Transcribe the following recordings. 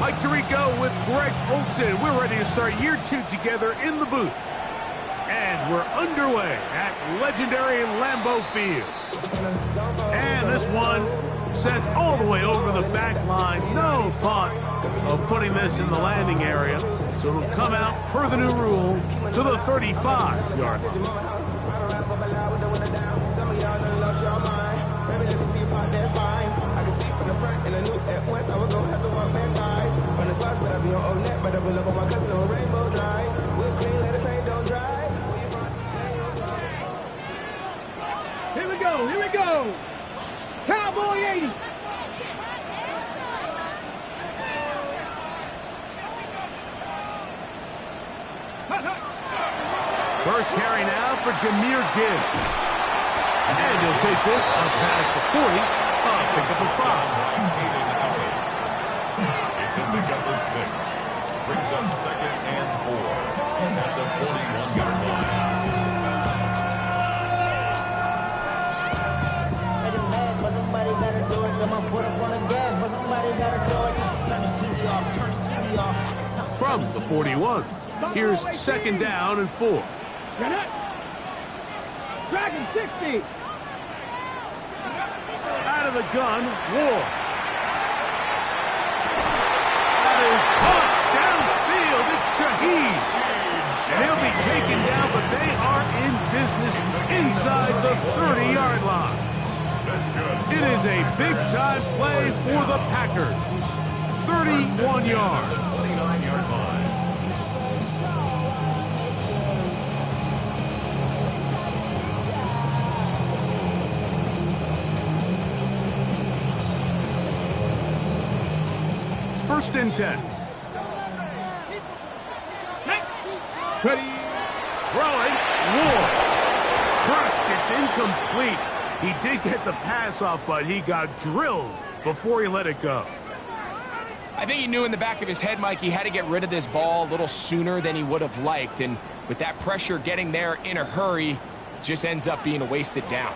Mike Tirico with Greg Olsen. We're ready to start year 2 together in the booth. And we're underway at legendary Lambeau Field. And this one sent all the way over the back line. No thought of putting this in the landing area. So it'll come out, per the new rule, to the 35-yard line. Here we go. Cowboy 80. First carry now for Jahmyr Gibbs. And he'll take this up past the 40. Picks up a 5. It's a pickup of 6. Brings up 2nd and 4 at the 41-yard line. From the 41, here's 2nd down and 4. Dragon 60. Out of the gun, Ward. That is caught downfield. It's Shaheed. And he'll be taken down, but they are in business inside the 30-yard line. That's good. It is a big-time play for the Packers. 31 yards. 29-yard line. First and 10. Ready. Throwing. Ward. Crushed. It's incomplete. He did get the pass off, but he got drilled before he let it go. I think he knew in the back of his head, Mike, he had to get rid of this ball a little sooner than he would have liked. And with that pressure getting there in a hurry, it just ends up being a wasted down.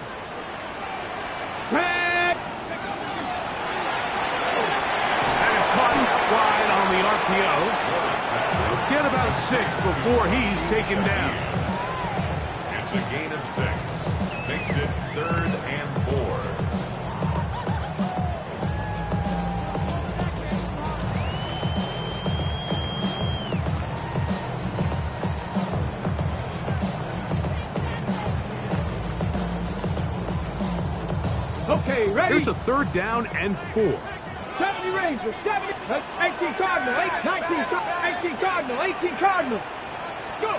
That is caught wide on the RPO. Get about 6 before he's taken down. It's a gain of 6. Makes it 3rd and 4. Okay, ready. Here's a 3rd down and 4. 70 Rangers, 70, 18 Cardinal, 19 Cardinal, 18 Cardinal. Go.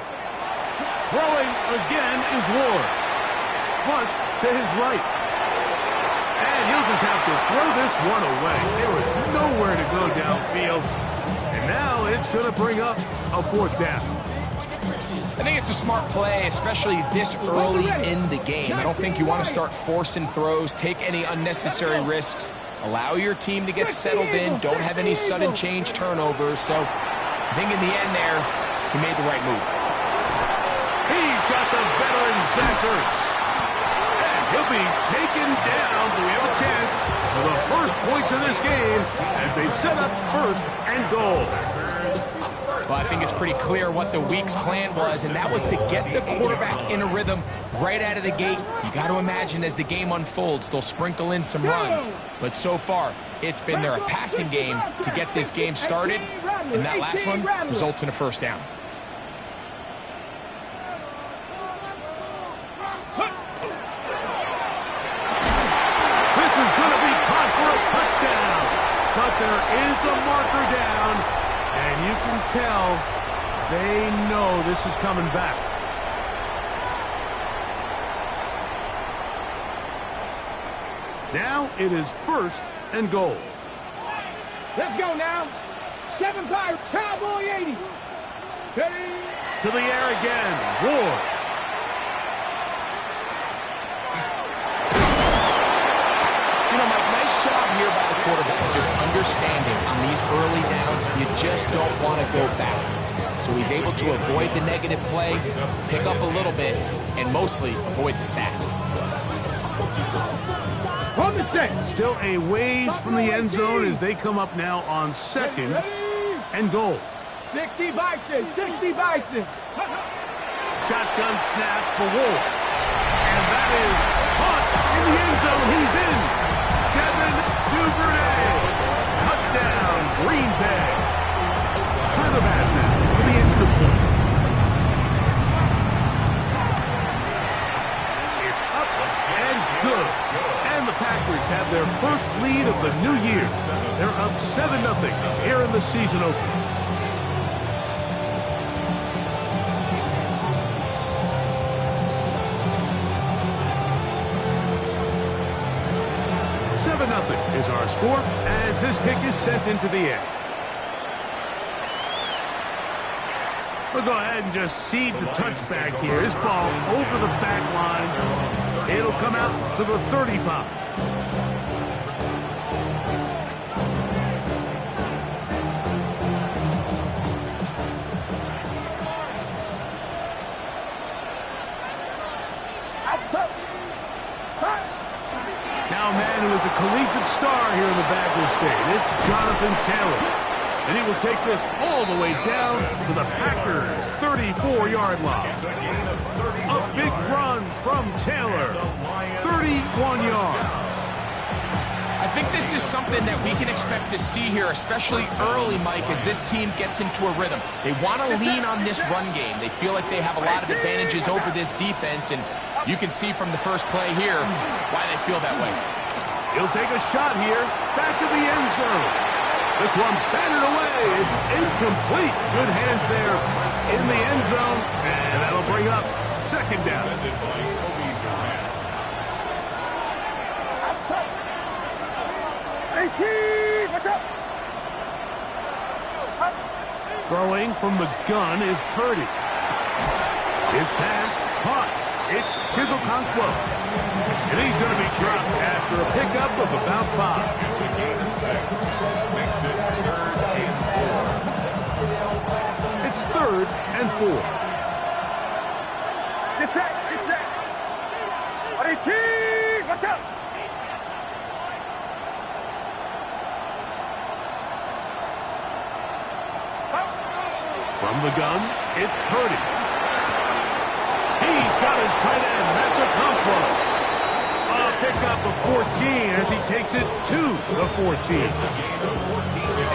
Throwing again is Ward. Flush to his right. And he'll just have to throw this one away. There was nowhere to go downfield. And now it's going to bring up a 4th down. I think it's a smart play, especially this early in the game. I don't think you want to start forcing throws, take any unnecessary risks. Allow your team to get settled in. Don't have any sudden change turnovers. So I think in the end there, he made the right move. He's got the veteran Zach Ertz. And he'll be taken down. We have a chance for the first points of this game as they've set up 1st and goal. Well, I think it's pretty clear what the week's plan was, and that was to get the quarterback in a rhythm right out of the gate. You got to imagine as the game unfolds, they'll sprinkle in some runs. But so far, it's been their passing game to get this game started, and that last one results in a 1st down. This is going to be caught for a touchdown. But there is a marker down. And you can tell they know this is coming back. Now it is 1st and goal. Let's go now. 7 Pirates, Cowboy 80. Ready. To the air again. Ward. You know, Mike, nice job here by the quarterback, just understanding on these early downs, you just don't want to go backwards. So he's able to avoid the negative play, pick up a little bit, and mostly avoid the sack. Still a ways from the end zone as they come up now on 2nd and goal. 60 Bison, 60 Bison. Shotgun snap for Wolf. And that is caught in the end zone. He's in. Kevin Duvernay. Touchdown, Green Bay. Tyler Bass now for the extra point. It's up and good. And the Packers have their first lead of the new year. They're up 7-0 here in the season opener. Nothing is our score as this kick is sent into the air. We'll go ahead and just seed the touchback here. This ball over the back line. It'll come out to the 35. Now a man who is a collegiate star here in the Badger State. It's Jonathan Taylor. And he will take this all the way down to the Packers' 34-yard line. A big run from Taylor. 31 yards. I think this is something that we can expect to see here, especially early, Mike, as this team gets into a rhythm. They want to lean on this run game. They feel like they have a lot of advantages over this defense, and you can see from the first play here why they feel that way. He'll take a shot here, back of the end zone. This one batted away. It's incomplete. Good hands there in the end zone, and that'll bring up second down. Throwing from the gun is Purdy. His pass caught. It's Chigokonkwo. And he's going to be dropped after a pickup of about 5. It's a gain of 6. Makes it 3rd and 4. It's 3rd and 4. Get set, get set. Watch out. From the gun, it's Purdy. He's got his tight end. That's a Okonkwo. A pickup of 14 as he takes it to the 14.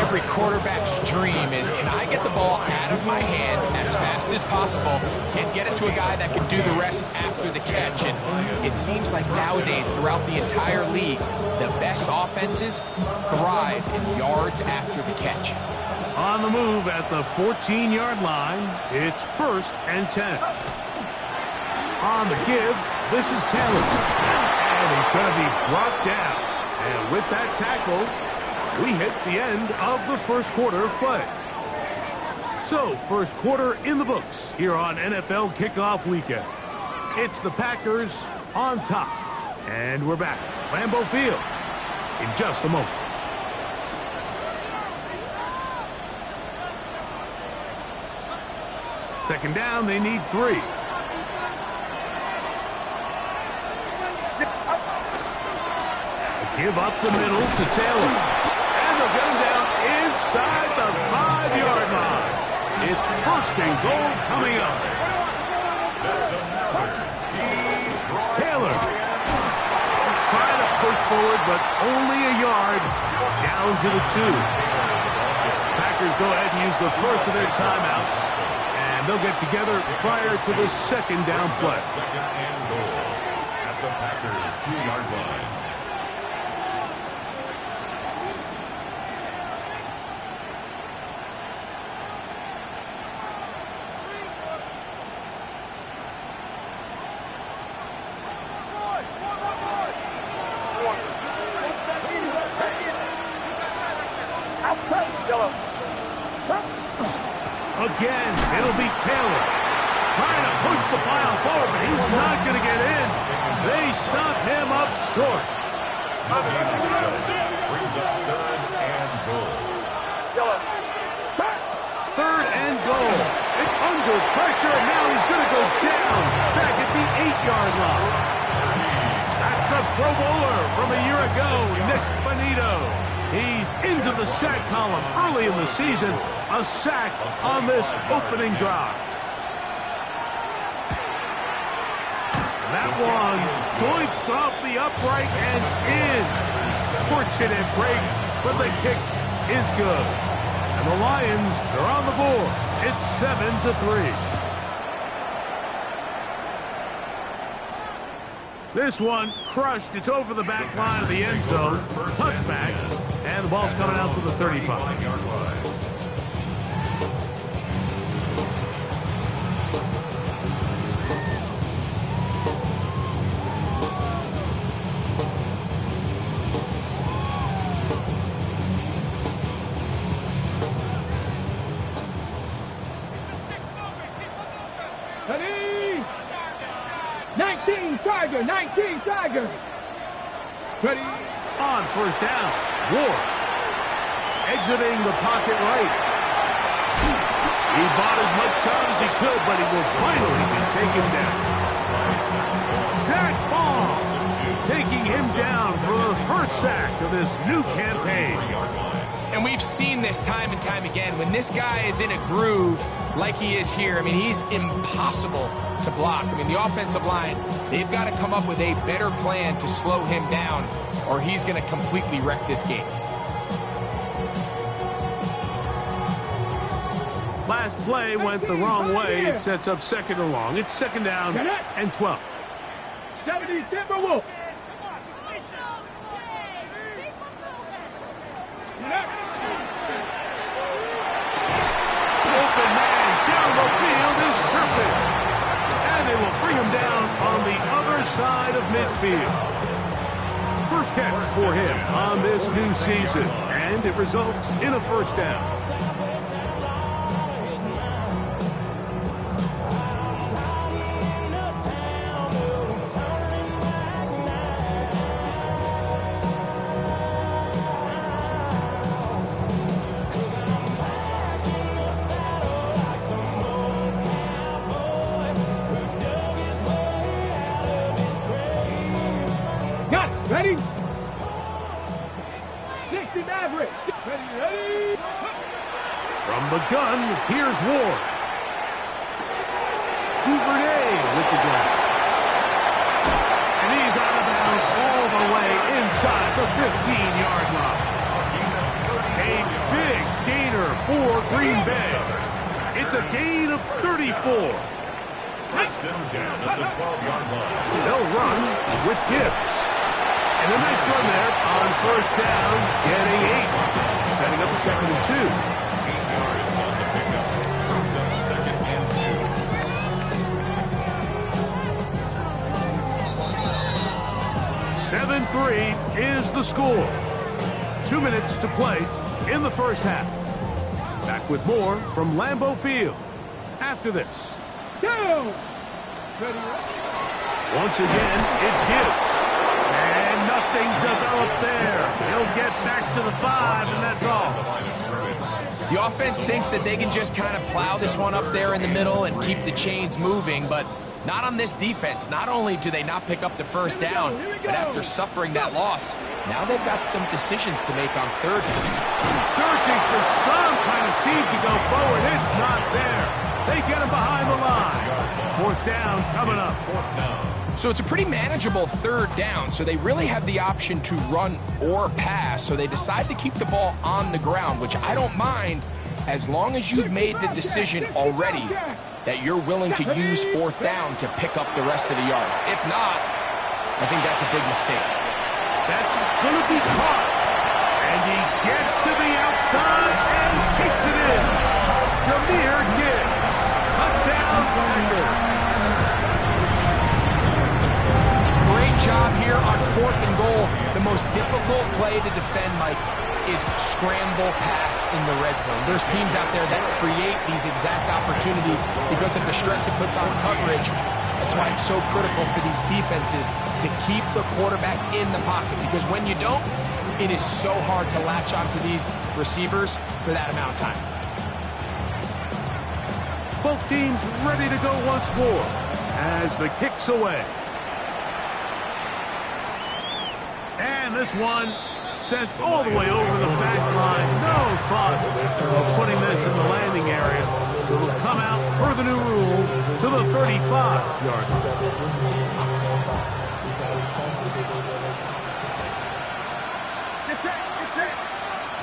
Every quarterback's dream is, can I get the ball out of my hand as fast as possible and get it to a guy that can do the rest after the catch? And it seems like nowadays, throughout the entire league, the best offenses thrive in yards after the catch. On the move at the 14-yard line, it's 1st and 10. On the give, this is Taylor. And he's going to be brought down. And with that tackle, we hit the end of the first quarter of play. So, first quarter in the books here on NFL Kickoff Weekend. It's the Packers on top. And we're back. Lambeau Field in just a moment. Second down, they need 3. Give up the middle to Taylor. And they'll get him down inside the 5-yard line. It's 1st and goal coming up. Taylor trying to push forward, but only a yard down to the 2. Packers go ahead and use the first of their timeouts. And they'll get together prior to the second down play. 2nd and goal at the Packers' 2-yard line. Again, it'll be Taylor. Trying to push the pile forward, but he's not going to get in. They stop him up short. Brings up 3rd and goal. 3rd and goal. And under pressure, and now he's going to go down back at the 8-yard line. That's the Pro Bowler from a year ago, Nick Bonito. He's is into the sack column early in the season. A sack on this opening drive. That one doinks off the upright and in. Fortunate break, but the kick is good. And the Lions are on the board. It's 7-3. This one crushed. It's over the back line of the end zone. Touchback. And the ball's coming out to the 35. Ready? 19 Tiger, 19 Tiger. Ready? On first down, Ward exiting the pocket right. He bought as much time as he could, but he will finally be taken down. Zach Baum taking him down for the first sack of this new campaign. And we've seen this time and time again. When this guy is in a groove like he is here, I mean, he's impossible to block. I mean, the offensive line, they've got to come up with a better plan to slow him down, or he's going to completely wreck this game. Last play went the wrong way. It sets up second and long. It's second down and 12. 70 Timberwolves. Open man down the field is Turpin. And they will bring him down on the other side of midfield. First catch for him on this new season. And it results in a first down. Ready? 60 Maverick. Ready? From the gun, here's Ward. Duvernay with the grab. And he's out of bounds all the way inside the 15-yard line. A big gainer for Green Bay. It's a gain of 34. First down at the 12-yard line. They'll run with Gibbs. And a nice run there on first down, getting 8. Setting up second and 2. 8 yards on the pickup. Brings up second and 7-3 is the score. 2 minutes to play in the first half. Back with more from Lambeau Field after this. Go! Ready? Once again, it's Gibbs. And nothing developed there. He'll get back to the 5, and that's all. The offense thinks that they can just kind of plow this one up there in the middle and keep the chains moving, but not on this defense. Not only do they not pick up the first down, but after suffering that loss, now they've got some decisions to make on third. Searching for some kind of seed to go forward. It's not there. They get him behind the line. Fourth down coming up. So it's a pretty manageable third down, so they really have the option to run or pass, so they decide to keep the ball on the ground, which I don't mind as long as you've made the decision already that you're willing to use fourth down to pick up the rest of the yards. If not, I think that's a big mistake. That's going to be caught. And he gets to the outside and takes it in. Jahmyr Gibbs. Touchdown, Packers. Great job here on fourth and goal. The most difficult play to defend, Mike, is scramble pass in the red zone. There's teams out there that create these exact opportunities because of the stress it puts on coverage. That's why it's so critical for these defenses to keep the quarterback in the pocket, because when you don't, it is so hard to latch onto these receivers for that amount of time. Both teams ready to go once more as the kick's away. And this one sent all the way over the back line. No thought of putting this in the landing area. So it'll come out per the new rule to the 35-yard line.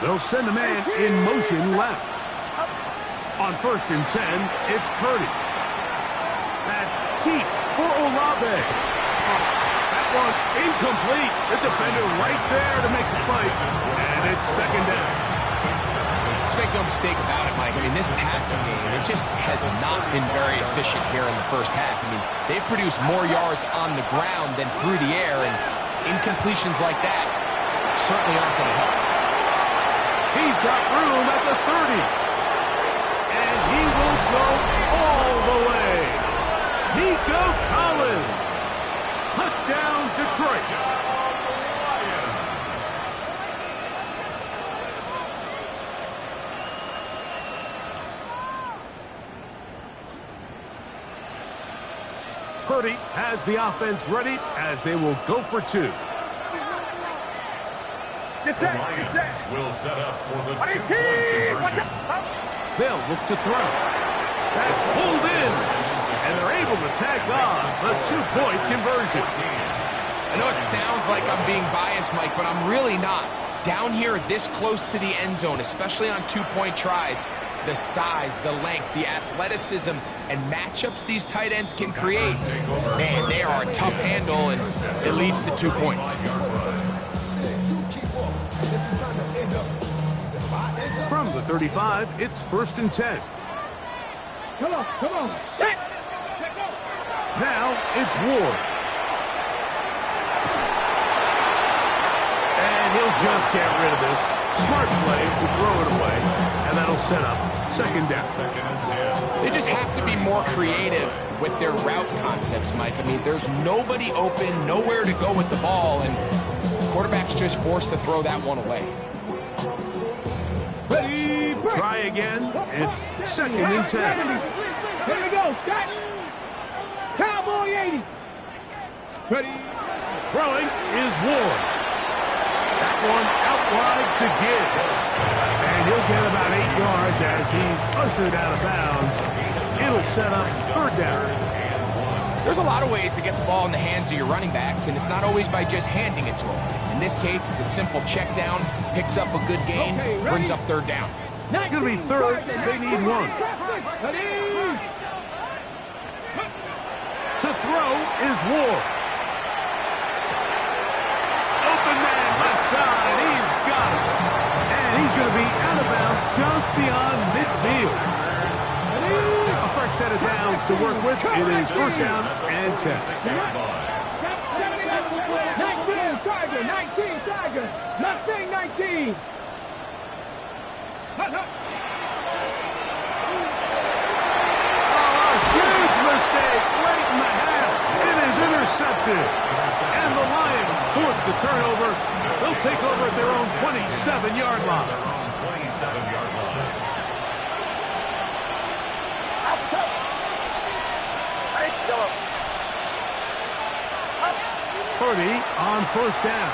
They'll send a man in motion left. On 1st and 10, it's Purdy. That's deep for Olave. That one incomplete. The defender right there to make the play. And it's 2nd down. Let's make no mistake about it, Mike. I mean, this passing game, it just has not been very efficient here in the first half. I mean, they've produced more yards on the ground than through the air, and incompletions like that certainly aren't going to help. He's got room at the 30. And he will go all the way. Nico Collins. Touchdown, Detroit. Purdy has the offense ready as they will go for 2. The Lions will set up for the 2-point conversion. They'll look to throw. That's pulled in. And they're able to tag on the 2-point conversion. I know it sounds like I'm being biased, Mike, but I'm really not. Down here this close to the end zone, especially on 2-point tries, the size, the length, the athleticism, and matchups these tight ends can create, man, they are a tough handle, and it leads to 2 points. From the 35, it's 1st and 10. Come on. Set. Now it's Ward. And he'll just get rid of this. Smart play to throw it away. And that'll set up 2nd down. 2nd and 10. They just have to be more creative with their route concepts, Mike. I mean, there's nobody open, nowhere to go with the ball, and the quarterback's just forced to throw that one away. Ready, break. Try again. It's 2nd and 10. Here we go. Set. Cowboy 80. Ready. Throwing is Ward. That one out wide to Gibbs. And he'll get about 8 yards as he's ushered out of bounds. It'll set up 3rd down. There's a lot of ways to get the ball in the hands of your running backs, and it's not always by just handing it to them. In this case, it's a simple check down, picks up a good gain, brings up 3rd down. It's going to be 3rd. They need 1. To throw is Ward. Open man left side. He's got it. And he's going to be out of bounds just beyond midfield. A fresh set of downs to work with. It is 1st down and 10. 19 Tiger. Mustang 19. Huge mistake late in the half. It is intercepted. And the Lions force the turnover. They'll take over at their own 27-yard line. Purdy on 1st down.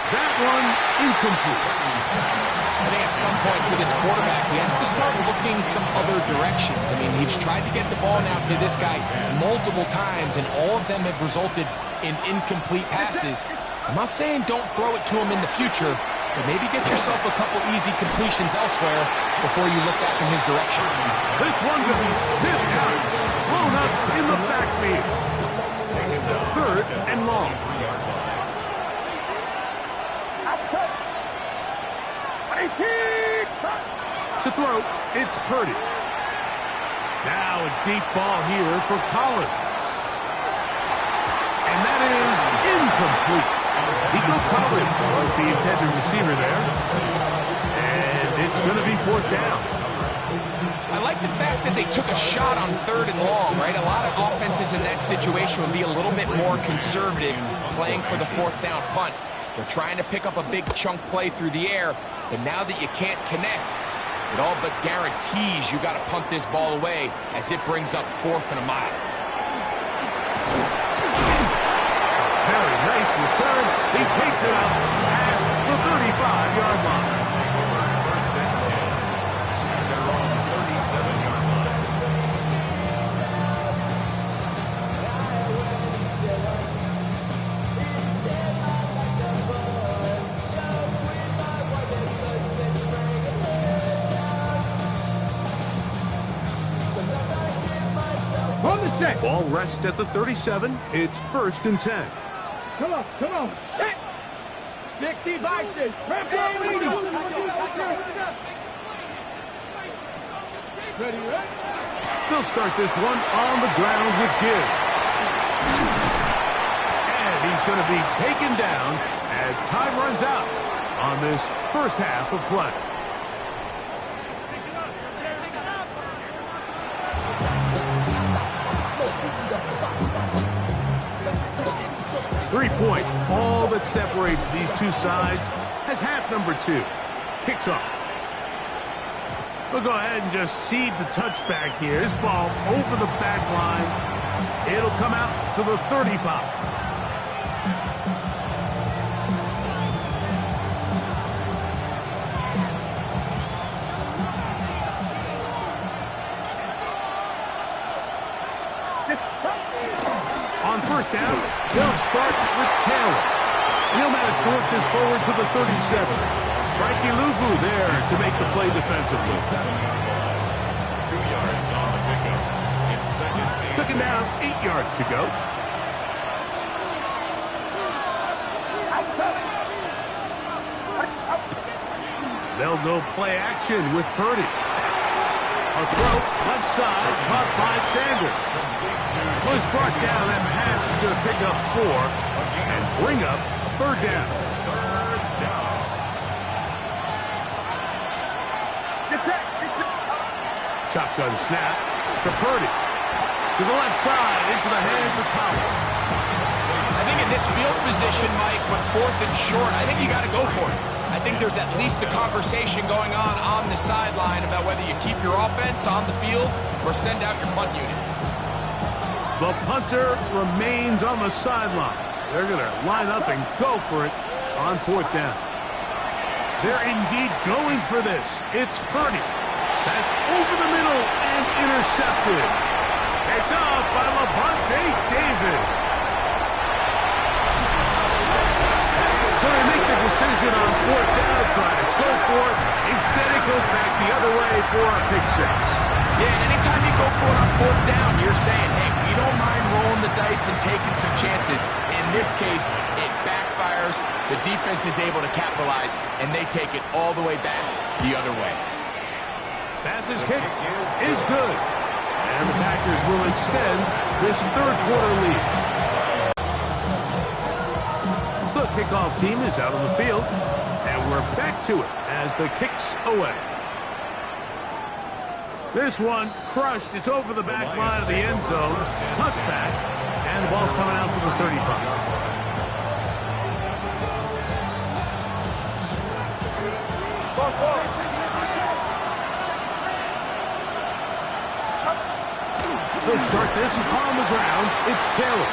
That one incomplete. I think at some point for this quarterback, he has to start looking some other directions. I mean, he's tried to get the ball now to this guy multiple times, and all of them have resulted in incomplete passes. I'm not saying don't throw it to him in the future, but maybe get yourself a couple easy completions elsewhere before you look back in his direction. This one goes sniffed out, blown up in the backfield. 3rd and long. To throw, it's Purdy. Now a deep ball here for Collins. And that is incomplete. Nico Collins was the intended receiver there. And it's going to be 4th down. I like the fact that they took a shot on 3rd and long, right? A lot of offenses in that situation would be a little bit more conservative playing for the 4th down punt. They're trying to pick up a big chunk play through the air, but now that you can't connect, it all but guarantees you got to punt this ball away as it brings up 4th and a mile. Very nice this return. He takes it up past the 35-yard line. First and 10. They're on the 37-yard line. On the set. Ball rests at the 37. It's 1st and 10. Come on, come on. Set. 60 boxes. Ready, ready? They'll start this one on the ground with Gibbs. And he's going to be taken down as time runs out on this first half of play. Points, all that separates these two sides, as half number 2 kicks off. We'll go ahead and just cede the touchback here. This ball over the back line. It'll come out to the 35. On first down, they'll start with Taylor. He'll manage to work this forward to the 37. Frankie Luvu there to make the play defensively. 2 yards on the pickup. It's Second down, 8 yards to go. They'll go play action with Purdy. A throw, left side, caught by Sanders. Was brought down, and pass is going to pick up 4 and bring up 3rd down. Shotgun snap to Purdy. To the left side, into the hands of Powell. I think in this field position, Mike, with 4th and short, I think you got to go for it. I think there's at least a conversation going on the sideline about whether you keep your offense on the field or send out your punt unit. The punter remains on the sideline. They're going to line up and go for it on 4th down. They're indeed going for this. It's Purdy. That's over the middle and intercepted. Picked off by Lavonte David. So they make the decision on 4th down, try to go for it. Instead, it goes back the other way for a pick 6. Yeah, anytime you go for it on 4th down, you're saying, hey, we don't mind rolling the dice and taking some chances. In this case, it backfires. The defense is able to capitalize, and they take it all the way back the other way. Passes kick is good. And the Packers will extend this 3rd quarter lead. The kickoff team is out on the field, and we're back to it as the kick's away. This one crushed. It's over the back line of the end zone. Touchback, and the ball's coming out to the 35. They'll start this on the ground. It's Taylor.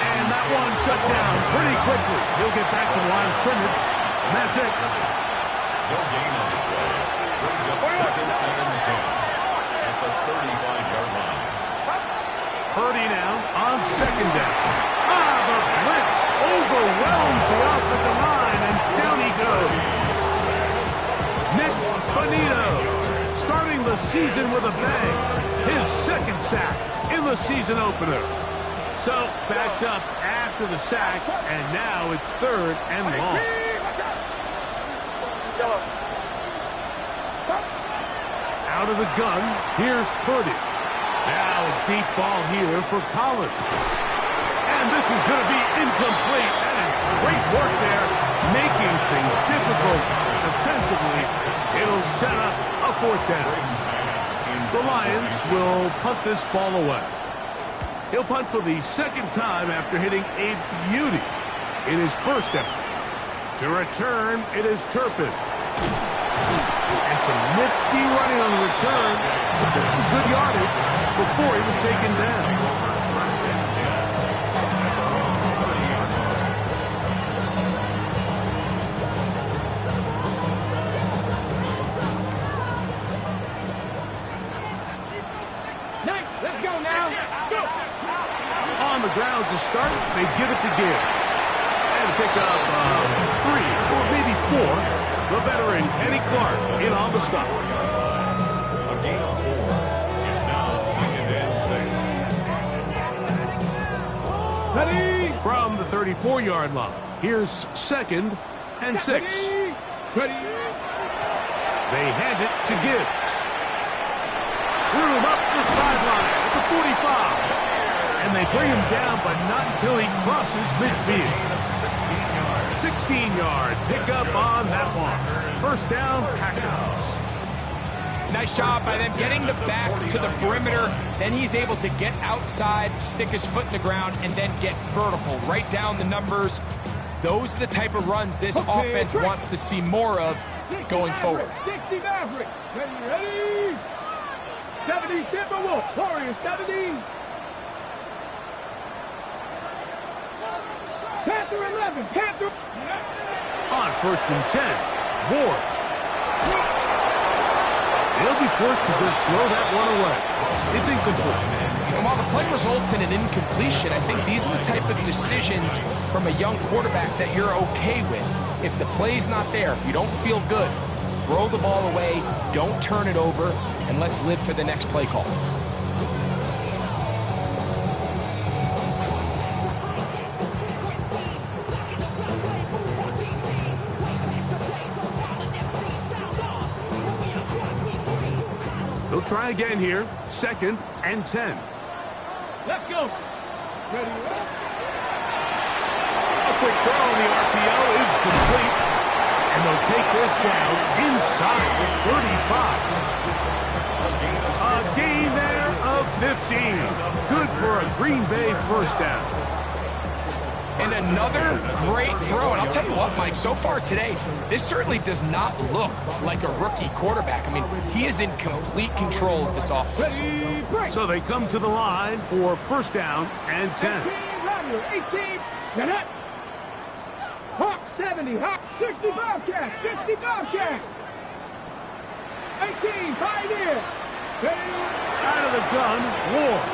And that one shut down pretty quickly. He'll get back to the line of scrimmage. And that's it. No gain on the play. Brings up 2nd and 10 at the 35-yard line. Purdy now on 2nd down. The blitz overwhelms the offensive line, and down he goes. Nick Bonito starting the season with a bang. His 2nd sack in the season opener. So backed up after the sack, and now it's 3rd and long. Out of the gun, here's Purdy. Now a deep ball here for Collins. And this is going to be incomplete. That is great work there, making things difficult defensively. It'll set up a 4th down. The Lions will punt this ball away. He'll punt for the 2nd time after hitting a beauty in his first effort. To return, it is Turpin. And some nifty running on the return. But some good yardage before he was taken down. ground to start. They give it to Gibbs. And pick up 3 or maybe 4. The veteran, Kenny Clark, in on the stop. A gain of 4. It's now 2nd and 6. Ready. From the 34-yard line, here's 2nd and 6. Ready. They hand it to Gibbs. Room up the sideline at the 45. And they bring him down, but not until he crosses midfield. 16-yard pickup on that one. First down, Packers. Nice job by them getting the back to the perimeter. Then he's able to get outside, stick his foot in the ground, and then get vertical. Right down the numbers. Those are the type of runs this offense wants to see more of going forward. 60 Maverick. Ready. 70 Timberwolves. Warriors 70. Panther 11. Panther. On 1st and 10, Ward. They'll be forced to just throw that one away. It's incomplete. And while the play results in an incompletion, I think these are the type of decisions from a young quarterback that you're okay with. If the play's not there, if you don't feel good, throw the ball away, don't turn it over, and let's live for the next play call. They'll try again here. 2nd and 10. Let's go. Ready. A quick throw on the RPO is complete. And they'll take this down inside the 35. A gain there of 15. Good for a Green Bay first down. And another great throw. And I'll tell you what, Mike, so far today, this certainly does not look like a rookie quarterback. I mean, he is in complete control of this offense. Ready. Break. So they come to the line for first down and 10. 18. Jeanette. Hawk 70. Hawk 60 Bobcats. 60 Bobcats. 18. Pioneer. Ready. Out of the gun, Ward.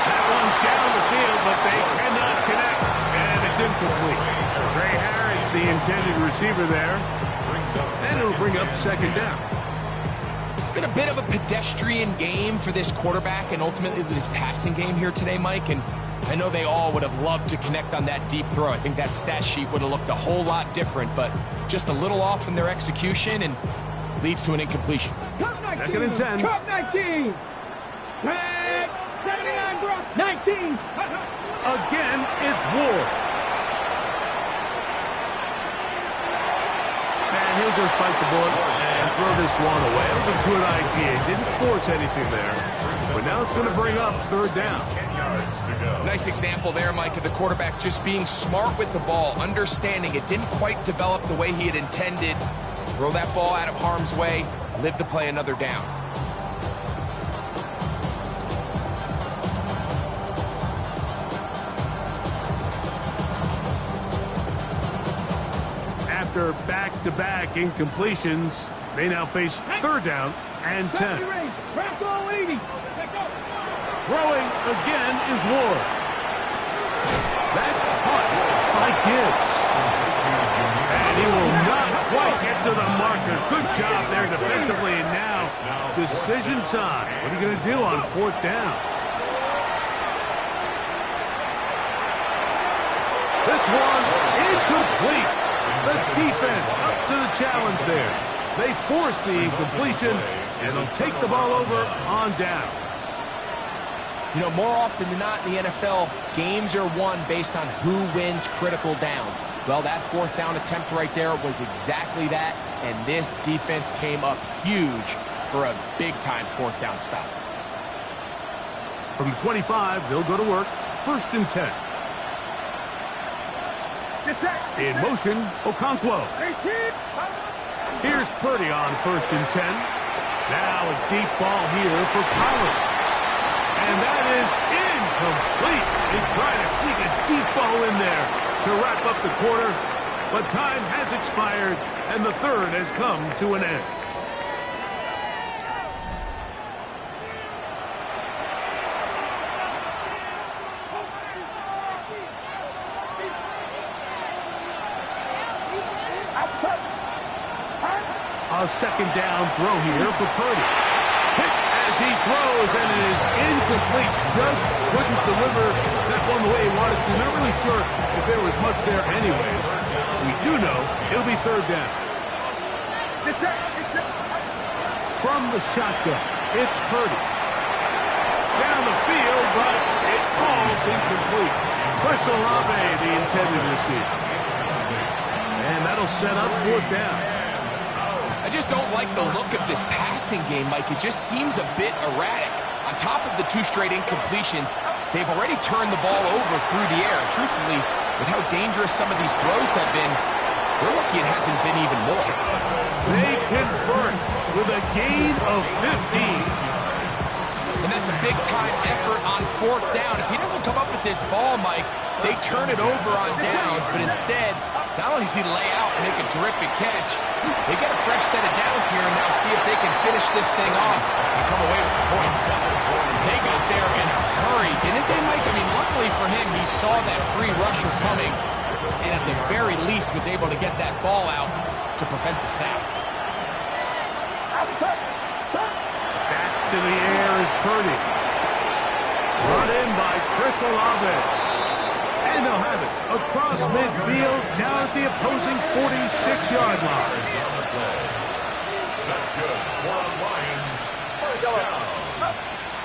That one down the field, but they cannot connect. And it's incomplete. Gray Harris, the intended receiver there. And it'll bring up 2nd down. It's been a bit of a pedestrian game for this quarterback and ultimately this passing game here today, Mike. And I know they all would have loved to connect on that deep throw. I think that stat sheet would have looked a whole lot different, but just a little off in their execution and leads to an incompletion. 2nd and 10. Cup 19. Tag 79 Brock 19. Again, it's Ward. And he'll just bite the bullet and throw this one away. It was a good idea. He didn't force anything there. But now it's going to bring up 3rd down. 10 yards to go. Nice example there, Mike, of the quarterback just being smart with the ball, understanding it didn't quite develop the way he had intended. Throw that ball out of harm's way, live to play another down. After back-to-back incompletions, they now face 3rd down and 10. Throwing again is Ward. That's caught by Gibbs. And he will not quite get to the marker. Good job there defensively. And now, decision time. What are you going to do on 4th down? This one incomplete. The defense up to the challenge there. They force the incompletion, and they'll take the ball over on down. You know, more often than not in the NFL, games are won based on who wins critical downs. Well, that 4th down attempt right there was exactly that, and this defense came up huge for a big-time 4th down stop. From the 25, they'll go to work. 1st and 10. In motion, Okonkwo. Here's Purdy on 1st and 10. Now a deep ball here for Collins. And that is incomplete. They try to sneak a deep ball in there to wrap up the quarter. But time has expired, and the 3rd has come to an end. A second down throw here for Purdy. Hit as he throws, and it is incomplete. Just couldn't deliver that one the way he wanted to. Not really sure if there was much there anyways. We do know it'll be third down. From the shotgun, it's Purdy. Down the field, but it falls incomplete. Chris Olave, the intended receiver. And that'll set up fourth down. I just don't like the look of this passing game, Mike. It just seems a bit erratic. On top of the 2 straight incompletions, they've already turned the ball over through the air. Truthfully, with how dangerous some of these throws have been, they're lucky it hasn't been even more. They convert with a gain of 15. And that's a big-time effort on fourth down. If he doesn't come up with this ball, Mike, they turn it over on downs, but instead, not only does he lay out and make a terrific catch, they get a fresh set of downs here and now see if they can finish this thing off and come away with some points. They got there in a hurry, didn't they, Mike? I mean, luckily for him, he saw that free rusher coming and at the very least was able to get that ball out to prevent the sack. Back to the air is Purdy. Run in by Chris Olave. And they'll have it across midfield, down at the opposing 46-yard line. That's good. More on Lions. First down.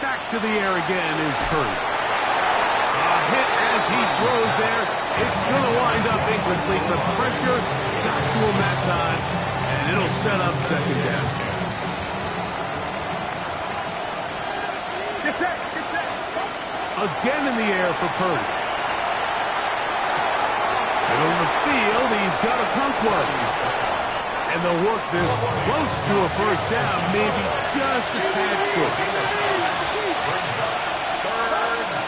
Back to the air again is Purdy. A hit as he throws there. It's going to wind up incomplete. The pressure got to him that time, and it'll set up second down. Again in the air for Purdy. Middle of the field, he's got a Okonkwo. And they'll work this close to a first down, maybe just a tad short.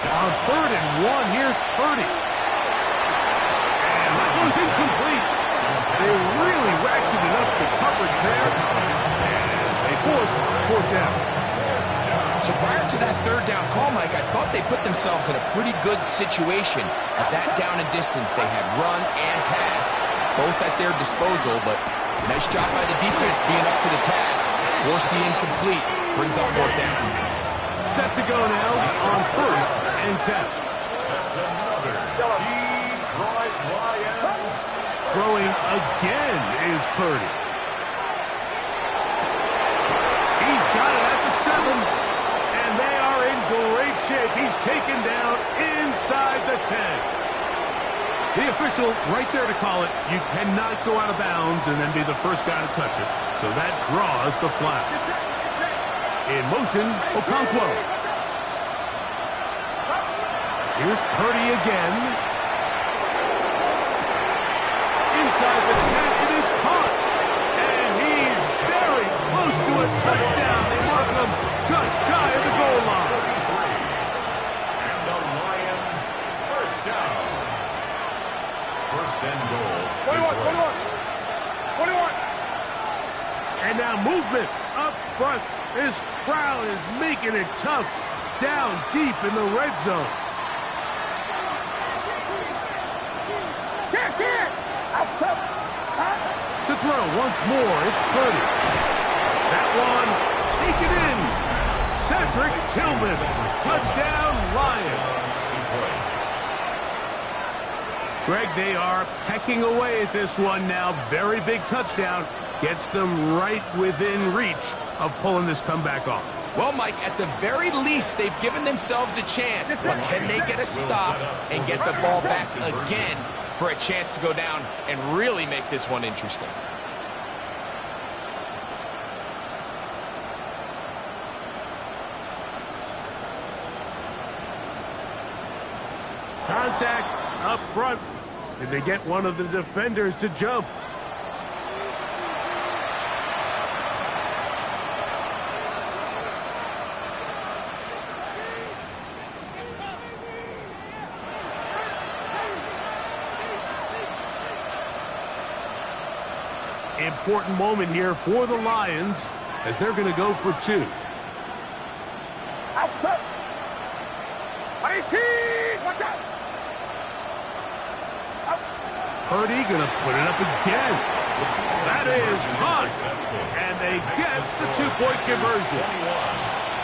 On 3rd and 1, here's Purdy. And that one's incomplete. They really ratcheted up the coverage there. And they force fourth down. So prior to that third down call, Mike, I thought they put themselves in a pretty good situation. At that down and distance, they had run and pass, both at their disposal, but nice job by the defense being up to the task. Force the incomplete, brings up fourth down. Set to go now on 1st and 10. That's another Detroit Lions. Throwing again is Purdy. He's got it at the 7. And they are in great shape. He's taken down inside the 10. The official right there to call it. You cannot go out of bounds and then be the first guy to touch it. So that draws the flag. In motion, Okonkwo. Here's Purdy again. Inside the 10, it is caught. And he's very close to a touchdown. They mark him just shy of the goal line. And the Lions, first down. First and goal. 21. And now movement up front. This crowd is making it tough down deep in the red zone. To throw once more, it's Purdy. That one, taken in. Cedric Tillman, touchdown Lions. Greg, they are pecking away at this one now. Very big touchdown. Gets them right within reach of pulling this comeback off. Well, Mike, at the very least, they've given themselves a chance. But can they get a stop and get the ball back again for a chance to go down and really make this one interesting? Contact up front. Did they get one of the defenders to jump? Important moment here for the Lions as they're going to go for 2. Outside. 18. Watch out. Purdy going to put it up again. That is hot. And they get the two-point conversion.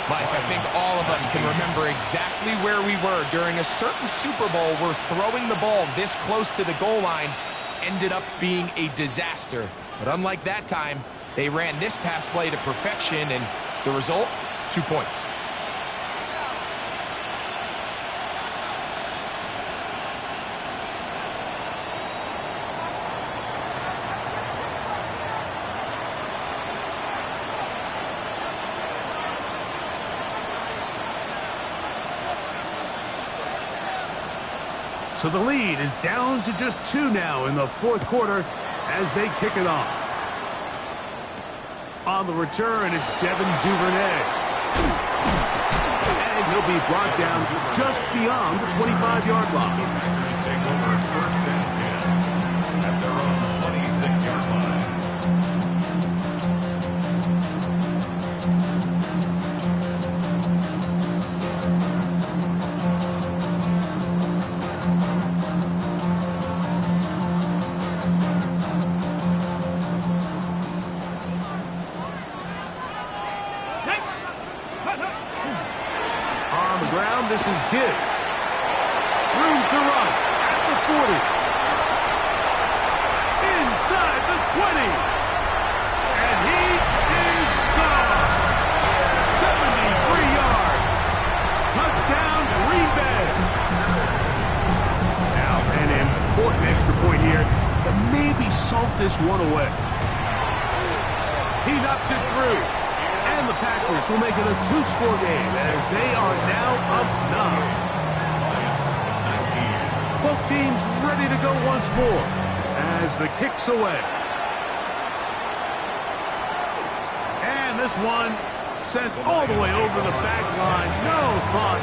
Mike, I think all of us can remember exactly where we were during a certain Super Bowl where throwing the ball this close to the goal line ended up being a disaster. But unlike that time, they ran this pass play to perfection, and the result, 2 points. So the lead is down to just 2 now in the fourth quarter as they kick it off. On the return, it's Devin Duvernay. And he'll be brought down just beyond the 25-yard line. Packers take over first and 10 at their own 26-yard line. This is Gibbs. Room to run at the 40. Inside the 20. And he is gone. 73 yards. Touchdown, Green Bay. Now, an important extra point here to maybe salt this one away. He knocks it through. And the Packers will make it a 2-score game as they are now up 9. Both teams ready to go once more as the kick's away. And this one sent all the way over the back line. No thought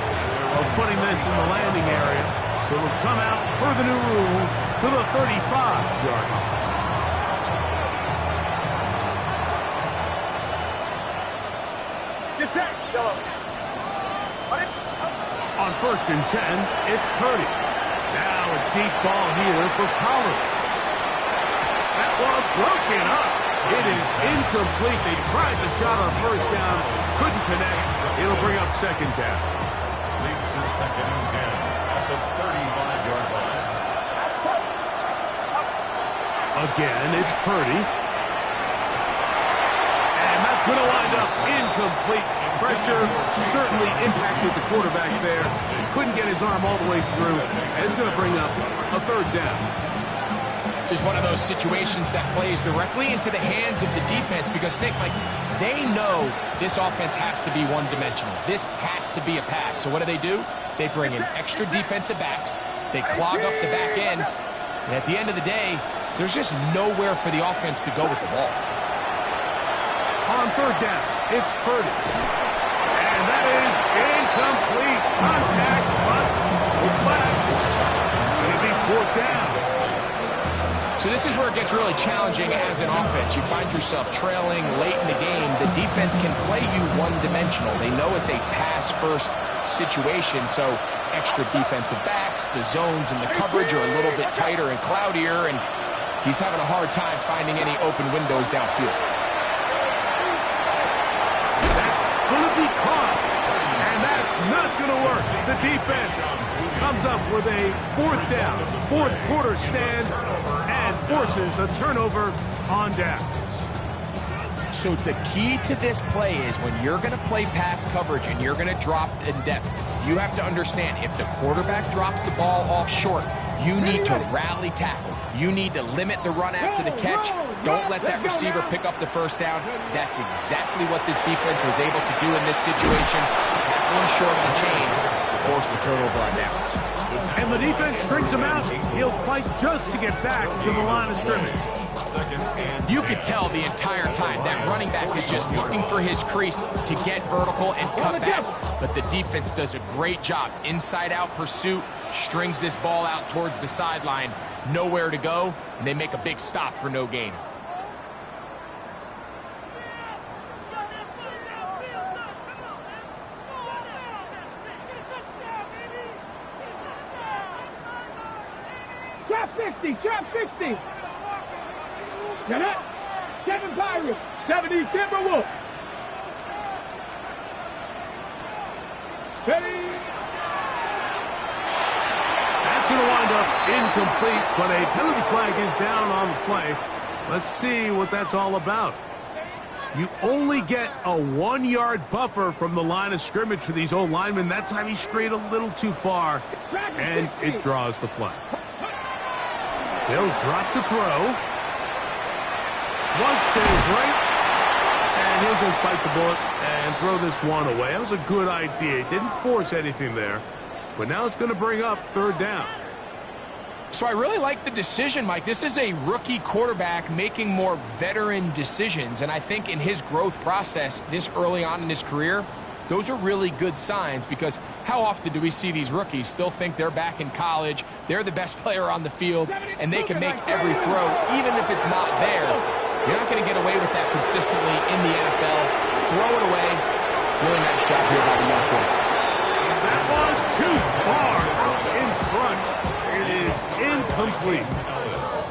of putting this in the landing area. So it'll come out per the new rule to the 35-yard line. On first and 10, it's Purdy. Now a deep ball here for Collins. That one broken up. It is incomplete. They tried the shot on first down. Couldn't connect. It'll bring up second down. Leads to second and 10 at the 35-yard line. Again, it's Purdy. And that's going to wind up incomplete. Pressure certainly impacted the quarterback there. Couldn't get his arm all the way through. And it's going to bring up a third down. This is one of those situations that plays directly into the hands of the defense because, Nick, like, they know this offense has to be one-dimensional. This has to be a pass. So what do? They bring in extra defensive backs. They clog up the back end. And at the end of the day, there's just nowhere for the offense to go with the ball. On third down, it's Purdy. And that is incomplete. Contact, but no flags. It's going to be fourth down. So this is where it gets really challenging as an offense. You find yourself trailing late in the game. The defense can play you one-dimensional. They know it's a pass-first situation, so extra defensive backs, the zones and the coverage are a little bit tighter and cloudier, and he's having a hard time finding any open windows downfield. Going to be caught, and that's not going to work. The defense comes up with a fourth down, fourth quarter stand, and forces a turnover on downs. So the key to this play is when you're going to play pass coverage and you're going to drop in depth, you have to understand if the quarterback drops the ball off short, you need to rally tackle. You need to limit the run after the catch. Don't let that receiver pick up the first down. That's exactly what this defense was able to do in this situation. Tackle him short of the chains, force the turnover on downs. And the defense strings him out. He'll fight just to get back to the line of scrimmage. You could tell the entire time that running back is just looking for his crease to get vertical and cut back. But the defense does a great job. Inside-out pursuit, strings this ball out towards the sideline. Nowhere to go, and they make a big stop for no gain. Trap 60, trap 60. Get up. 7 Pirates. 70 Timberwolves. Ready. That's going to wind up incomplete, but a penalty flag is down on the play. Let's see what that's all about. You only get a 1-yard buffer from the line of scrimmage for these old linemen. That time he strayed a little too far, and it draws the flag. They'll drop to throw. Flush to his right, and he'll just bite the bullet and throw this one away. That was a good idea. He didn't force anything there, but now it's going to bring up 3rd down. So I really like the decision, Mike. This is a rookie quarterback making more veteran decisions, and I think in his growth process this early on in his career, those are really good signs, because how often do we see these rookies still think they're back in college, they're the best player on the field, and they can make every throw, even if it's not there. You're not going to get away with that consistently in the NFL. Throw it away. Really nice job here by the young quarterback. That one too far out in front. It is incomplete.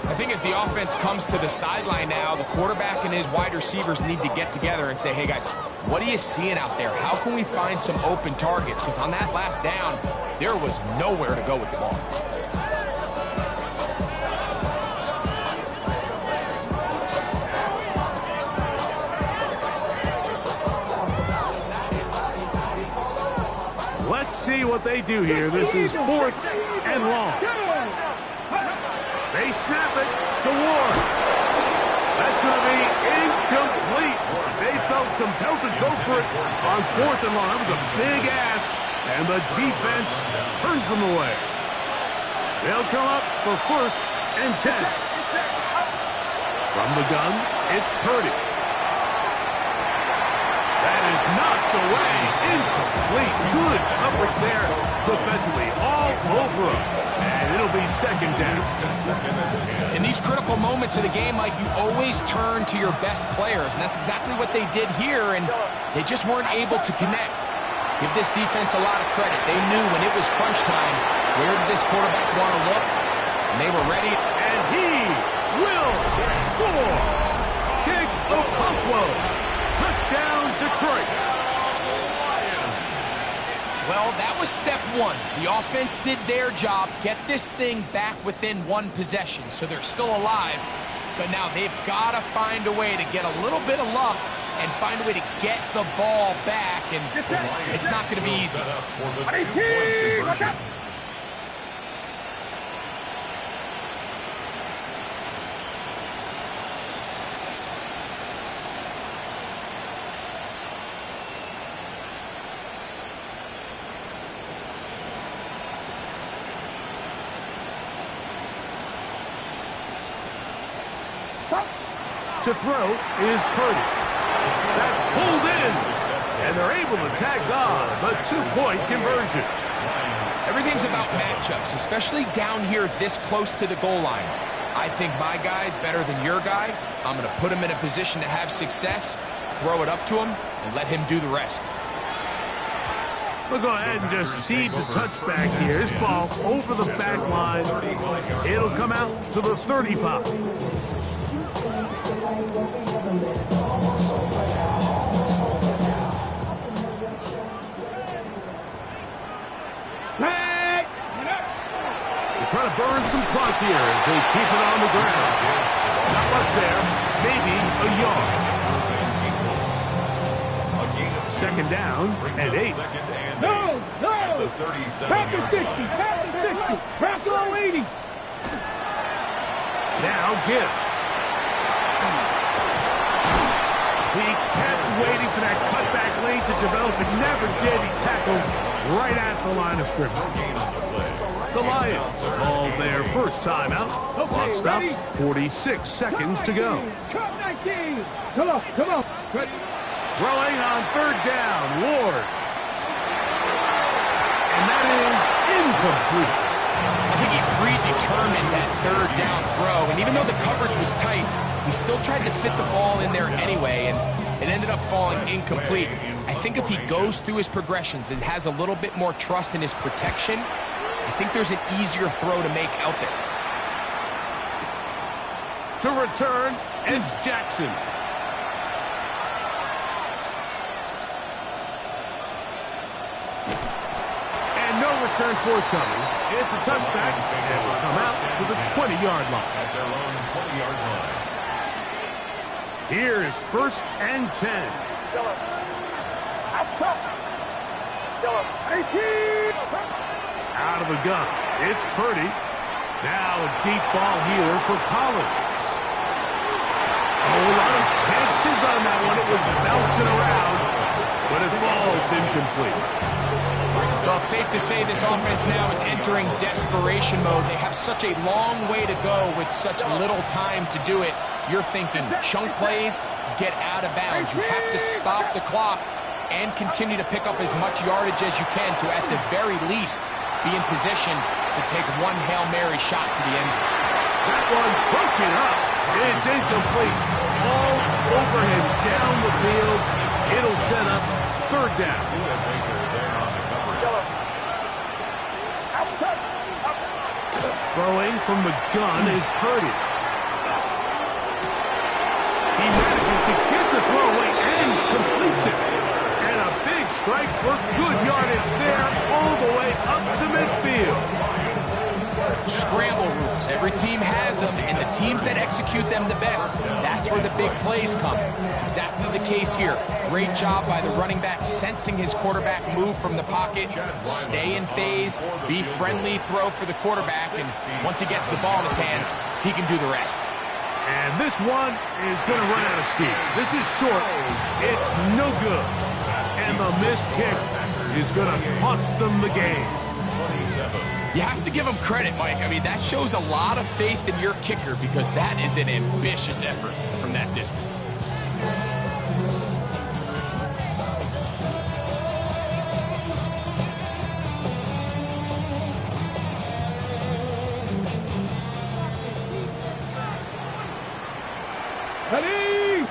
I think as the offense comes to the sideline now, the quarterback and his wide receivers need to get together and say, hey guys, what are you seeing out there? How can we find some open targets? Because on that last down, there was nowhere to go with the ball. Let's see what they do here. This is 4th and long. They snap it to Ward. That's going to be incomplete. They felt compelled to go for it on 4th and long. That was a big ask, and the defense turns them away. They'll come up for 1st and 10. From the gun, it's Purdy. That is knocked away. Incomplete. Good coverage there defensively. All over him. And it'll be 2nd down. In these critical moments of the game, Mike, you always turn to your best players, and that's exactly what they did here, and they just weren't able to connect. Give this defense a lot of credit. They knew when it was crunch time, where did this quarterback want to look, and they were ready. And he will score. Chig Okonkwo. Touchdown, Detroit. Well, that was step 1. The offense did their job, get this thing back within 1 possession, so they're still alive. But now they've got to find a way to get a little bit of luck and find a way to get the ball back, and it's not going to be easy. What's up? To throw is Purdy. That's pulled in, and they're able to tag on the 2-point conversion. Everything's about matchups, especially down here this close to the goal line. I think my guy's better than your guy. I'm going to put him in a position to have success, throw it up to him, and let him do the rest. We'll go ahead and just seed the touchback here. This ball over the back line. It'll come out to the 35. They're trying to burn some clock here as they keep it on the ground. Not much there, maybe a yard. 2nd down and 8. No! Packer 60! Packer 60! Packer 80! Now Gibbs. He kept waiting for that cutback lane to develop. It never did. He's tackled right at the line of scrimmage. The Lions call their first timeout. Clock stop, 46 seconds to go. Cut 19! Come on! Throwing on 3rd down, Ward. And that is incomplete. I think he predetermined that 3rd down throw, and even though the coverage was tight, he still tried to fit the ball in there anyway, and it ended up falling incomplete. I think if he goes through his progressions and has a little bit more trust in his protection, I think there's an easier throw to make out there. To return, Edge Jackson. And no return forthcoming. It's a touchback, and will come out to the 20-yard line. At their own 20-yard line. Here is 1st and 10. Out of the gun. It's Purdy. Now a deep ball here for Collins. Oh, a lot of chances on that one. It was bouncing around, but it falls incomplete. Well, it's safe to say this offense now is entering desperation mode. They have such a long way to go with such little time to do it. You're thinking chunk plays, get out of bounds. You have to stop the clock and continue to pick up as much yardage as you can to, at the very least, be in position to take one Hail Mary shot to the end zone. That one broken up. It's incomplete. All over him down the field. It'll set up 3rd down. Baker there on the cover. Throwing from the gun is Purdy. He manages to get the throw away and completes it. And a big strike for good yardage there all the way up to midfield. Scramble rules. Every team has them, and the teams that execute them the best, that's where the big plays come. It's exactly the case here. Great job by the running back sensing his quarterback move from the pocket, stay in phase, be friendly, throw for the quarterback, and once he gets the ball in his hands, he can do the rest. And this one is going to run out of steam. This is short. It's no good. And the missed kick is going to cost them the game. You have to give him credit, Mike. I mean, that shows a lot of faith in your kicker because that is an ambitious effort from that distance. Ready?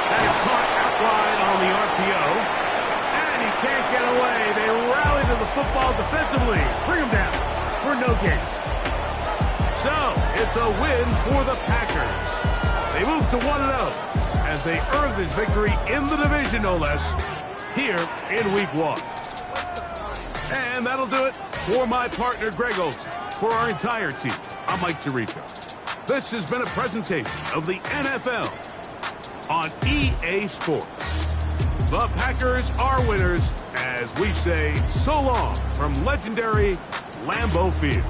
That is caught out wide on the RPO. And he can't get away. They rally to the football defensively. Bring him down for no gain. So, it's a win for the Packers. They move to 1-0 as they earn this victory in the division, no less, here in Week 1. And that'll do it for my partner, Greg Olsen. For our entire team, I'm Mike Tirico. This has been a presentation of the NFL on EA Sports. The Packers are winners as we say so long from legendary Lambeau Field.